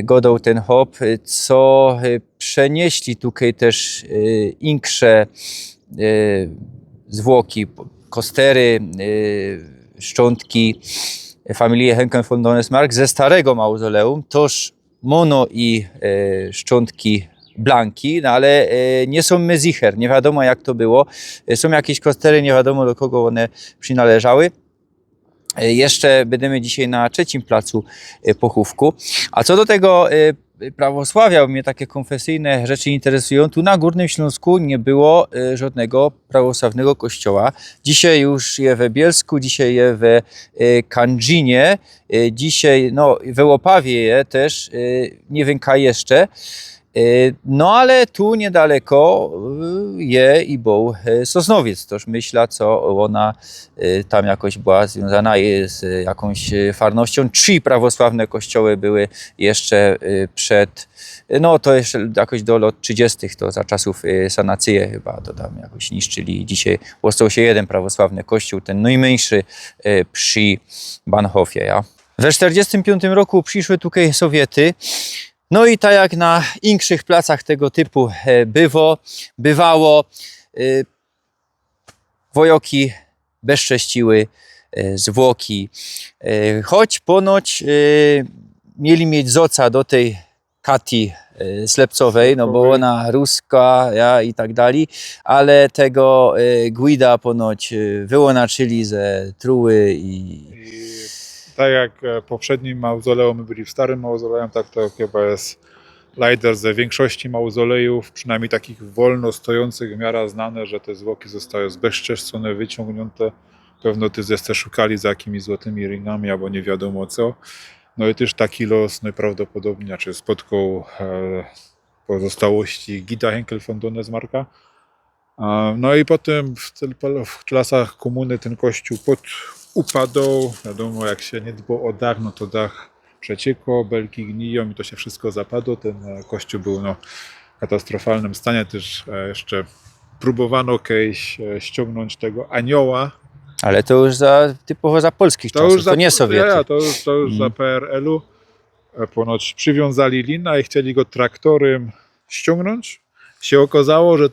godał ten hop, co przenieśli tutaj też inkrze zwłoki, kostery, szczątki familii Henkel von Donnersmarck ze starego mauzoleum, toż mono i szczątki Blanki, no ale nie są mezicher, nie wiadomo jak to było. Są jakieś kostery, nie wiadomo do kogo one przynależały. Jeszcze będziemy dzisiaj na trzecim placu pochówku. A co do tego prawosławia, mnie takie konfesyjne rzeczy interesują. Tu na Górnym Śląsku nie było żadnego prawosławnego kościoła. Dzisiaj już je we Bielsku, dzisiaj je we Kędzinie, dzisiaj no, we Łopawie je też, nie wiem ka jeszcze. No ale tu niedaleko je i był Sosnowiec, toż myślę, co ona tam jakoś była związana z jakąś farnością. 3 prawosławne kościoły były jeszcze przed, no to jeszcze jakoś do lat 30., to za czasów sanacyje chyba to tam jakoś niszczyli. Dzisiaj ostał się 1 prawosławny kościół, ten najmniejszy przy Bahnhofie. Ja. We 1945 roku przyszły tutaj Sowiety. No i tak jak na inkszych placach tego typu bywało, wojoki bezcześciły zwłoki, choć ponoć mieli mieć zoca do tej Kati Slepcowej, no bo ona ruska i tak dalej, ale tego Guida ponoć wyłączyli ze truły i tak jak poprzednim mauzoleum, my byli w starym mauzoleum, tak to chyba jest lider ze większości mauzolejów, przynajmniej takich wolno stojących, w miarę znane, że te zwłoki zostały zbezczeszczone, wyciągnięte. Pewno ty zeste szukali za jakimiś złotymi ringami albo nie wiadomo co. No i też taki los najprawdopodobniej spotkał pozostałości Guida Henkel von Donnersmarcka. No i potem w czasach komuny ten kościół upadł, wiadomo jak się nie dba o dach, no to dach przeciekło, belki gniją i to się wszystko zapadło. Ten kościół był w katastrofalnym stanie, też jeszcze próbowano kiedyś ściągnąć tego anioła. Ale to już typowo za polskich czasów, to nie Sowiety. To już za PRL-u. Ponoć przywiązali linę i chcieli go traktorem ściągnąć. Się okazało, że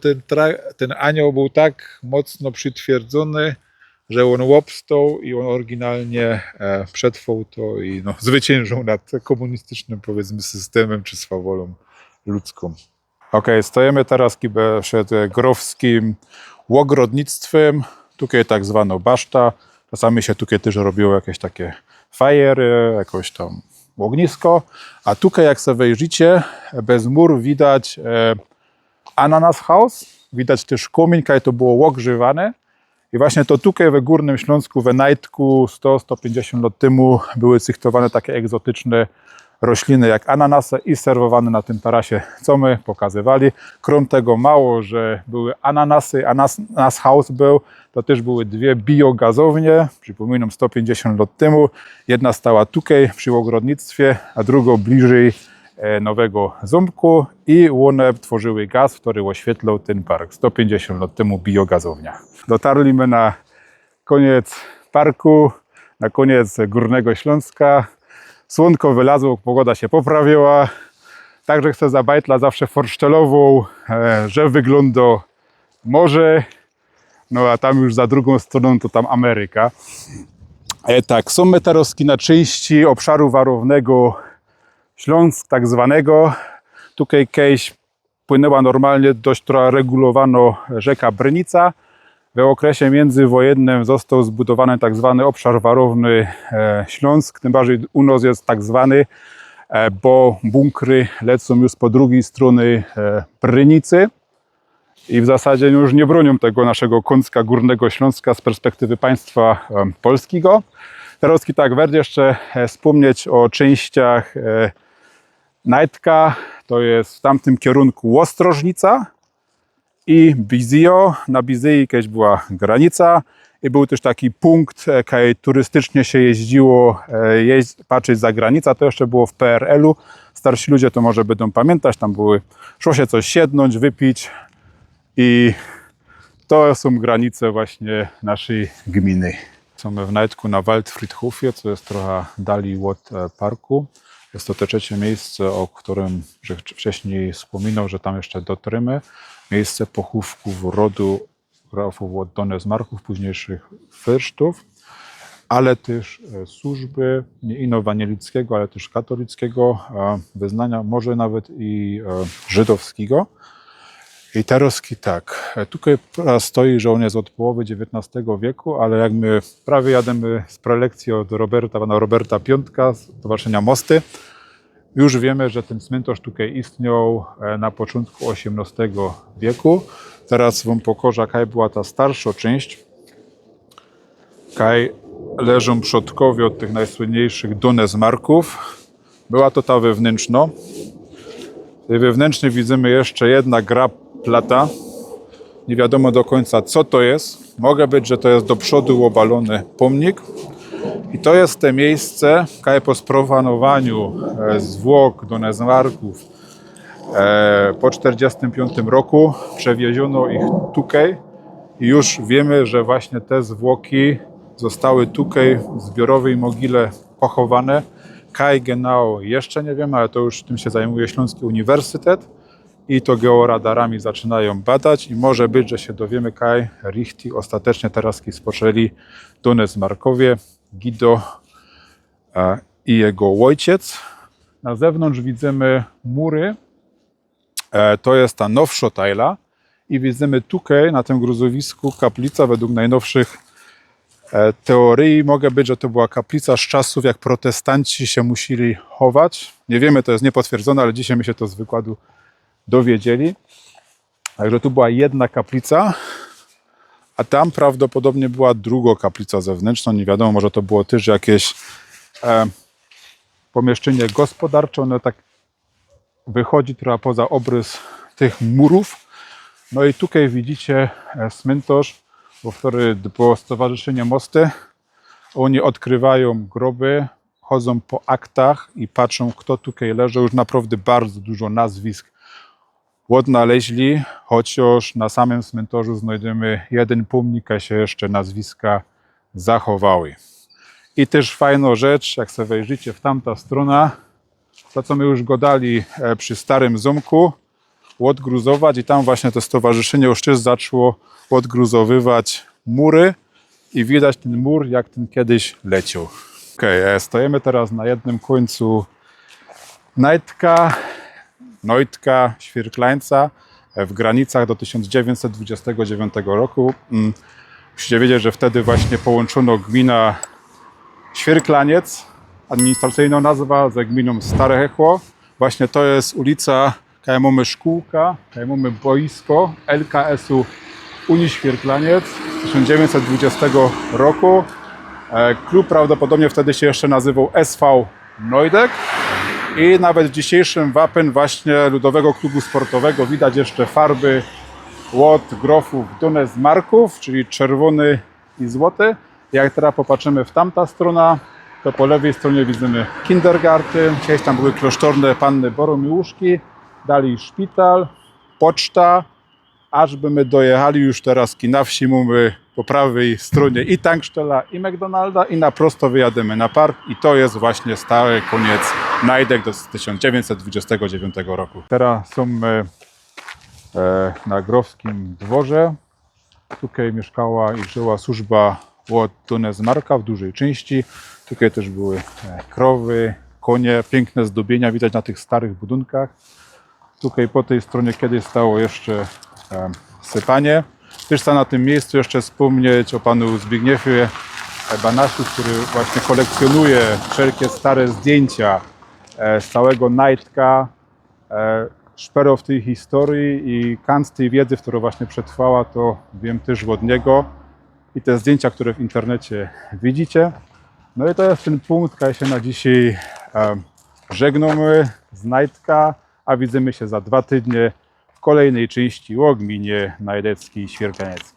ten anioł był tak mocno przytwierdzony, że on łopstał i on oryginalnie przetrwał to i zwyciężył nad komunistycznym, powiedzmy, systemem czy swawolą ludzką. Okej, stajemy teraz przed grofskim łogrodnictwem. Tutaj tak zwano baszta. Czasami się tutaj też robiło jakieś takie fajery, jakoś tam ognisko, a tutaj jak sobie wejrzycie, bez mur widać Ananas House, widać też komin, kiedy to było ogrzewane. I właśnie to tutaj we Górnym Śląsku, we Najdku 100-150 lat temu były cychtowane takie egzotyczne rośliny jak ananasy i serwowane na tym tarasie, co my pokazywali. Krom tego mało, że były ananasy, Ananas House był, to też były dwie biogazownie, przypominam 150 lat temu. Jedna stała tutaj przy ogrodnictwie, a drugą bliżej Nowego Ząbku i one tworzyły gaz, który oświetlał ten park. 150 lat temu biogazownia. Dotarliśmy na koniec parku, na koniec Górnego Śląska. Słonko wylazło, pogoda się poprawiła. Także chcę za bajtla zawsze forszczelową, że wygląda morze. No a tam już za drugą stroną to tam Ameryka. Tak, są my teraz na części obszaru warownego Śląsk tak zwanego. Tutaj kiedyś płynęła normalnie dość trochę regulowano rzeka Brynica. W okresie międzywojennym został zbudowany tak zwany obszar warowny Śląsk. Tym bardziej u nas jest tak zwany, bo bunkry lecą już po drugiej stronie Brynicy. I w zasadzie już nie bronią tego naszego kącka Górnego Śląska z perspektywy państwa polskiego. Teraz tak, warto jeszcze wspomnieć o częściach Najdka, to jest w tamtym kierunku Ostrożnica i Bizio. Na Bizyi kiedyś była granica i był też taki punkt, kiedy turystycznie się jeździło, patrzeć za granicę. To jeszcze było w PRL-u. Starsi ludzie to może będą pamiętać, tam szło się coś siednąć, wypić i to są granice właśnie naszej gminy. Są w Najdku na Waldfriedhofie, co jest trochę dalej od parku. Jest to te trzecie miejsce, o którym wcześniej wspominał, że tam jeszcze dotremy. Miejsce pochówków rodu grafów od Donesmarków, późniejszych fyrsztów, ale też służby nie ino wanielickiego, ale też katolickiego wyznania, może nawet i żydowskiego. I teraz tak, tutaj stoi, że on jest od połowy XIX wieku, ale jak my prawie jademy z prelekcji od pana Roberta Piątka z Stowarzyszenia Mosty, już wiemy, że ten cmentarz tutaj istniał na początku XVIII wieku. Teraz wam pokażę, jaka była ta starsza część. Kaj leżą przodkowie od tych najsłynniejszych Donesmarków. Była to ta wewnętrzna. W wewnętrznej widzimy jeszcze jedna grabplata. Nie wiadomo do końca, co to jest. Może być, że to jest do przodu obalony pomnik. I to jest te miejsce, kiedy po sprofanowaniu zwłok Donesmarków po 1945 roku przewieziono ich tutaj i już wiemy, że właśnie te zwłoki zostały tutaj w zbiorowej mogile pochowane. Kaj genau jeszcze nie wiemy, ale to już tym się zajmuje Śląski Uniwersytet i to georadarami zaczynają badać i może być, że się dowiemy, kaj richti ostatecznie teraz spoczęli Donesmarkowie, Guido i jego ojciec. Na zewnątrz widzimy mury, to jest ta nowsza tajla i widzimy tutaj na tym gruzowisku kaplica według najnowszych teorii. Może być, że to była kaplica z czasów, jak protestanci się musieli chować. Nie wiemy, to jest niepotwierdzone, ale dzisiaj my się to z wykładu dowiedzieli. Także tu była jedna kaplica, a tam prawdopodobnie była druga kaplica zewnętrzna. Nie wiadomo, może to było też jakieś pomieszczenie gospodarcze. Ono tak wychodzi trochę poza obrys tych murów. No i tutaj widzicie cmentarz, o który było Stowarzyszenie Mosty. Oni odkrywają groby, chodzą po aktach i patrzą, kto tutaj leży. Już naprawdę bardzo dużo nazwisk odnaleźli, chociaż na samym cmentarzu znajdziemy jeden pomnik, a się jeszcze nazwiska zachowały. I też fajna rzecz, jak sobie wejrzycie w tamta strona, to co my już gadali przy Starym Ząbku, odgruzować i tam właśnie to stowarzyszenie już też zaczęło odgruzowywać mury i widać ten mur, jak ten kiedyś leciał. Stoimy teraz na jednym końcu Najdka, Świerklańca w granicach do 1929 roku. Musicie wiedzieć, że wtedy właśnie połączono gmina Świerklaniec administracyjna nazwa ze gminą Stare Hechło. Właśnie to jest ulica, kaj mamy szkółka, kaj mamy boisko LKS-u Unii Świerklaniec z 1920 roku. Klub prawdopodobnie wtedy się jeszcze nazywał SV Neudek i nawet w dzisiejszym wapen właśnie Ludowego Klubu Sportowego widać jeszcze farby łot grofów Dunes Marków, czyli czerwony i złoty. Jak teraz popatrzymy w tamta strona, to po lewej stronie widzimy kindergarten, gdzieś tam były klasztorne panny Boromiłuszki, dalej szpital, poczta, aż by my dojechali już teraz na wsi, mamy po prawej stronie i tankstella, i McDonalda, i na prosto wyjademy na park i to jest właśnie stały koniec Najdek do 1929 roku. Teraz są na Grofskim dworze. Tutaj mieszkała i żyła służba łot Dunes Marka w dużej części. Tutaj też były krowy, konie, piękne zdobienia widać na tych starych budynkach. Tutaj po tej stronie kiedyś stało jeszcze sypanie. Też chcę na tym miejscu jeszcze wspomnieć o panu Zbigniewie Banasiu, który właśnie kolekcjonuje wszelkie stare zdjęcia z całego Najdka. Szpero w tej historii i kant tej wiedzy, która właśnie przetrwała, to wiem też od niego. I te zdjęcia, które w internecie widzicie. No i to jest ten punkt, kiedy się na dzisiaj żegnamy z Najdka, a widzimy się za 2 tygodnie w kolejnej części o gminie Najdeckiej i Świerklanieckiej.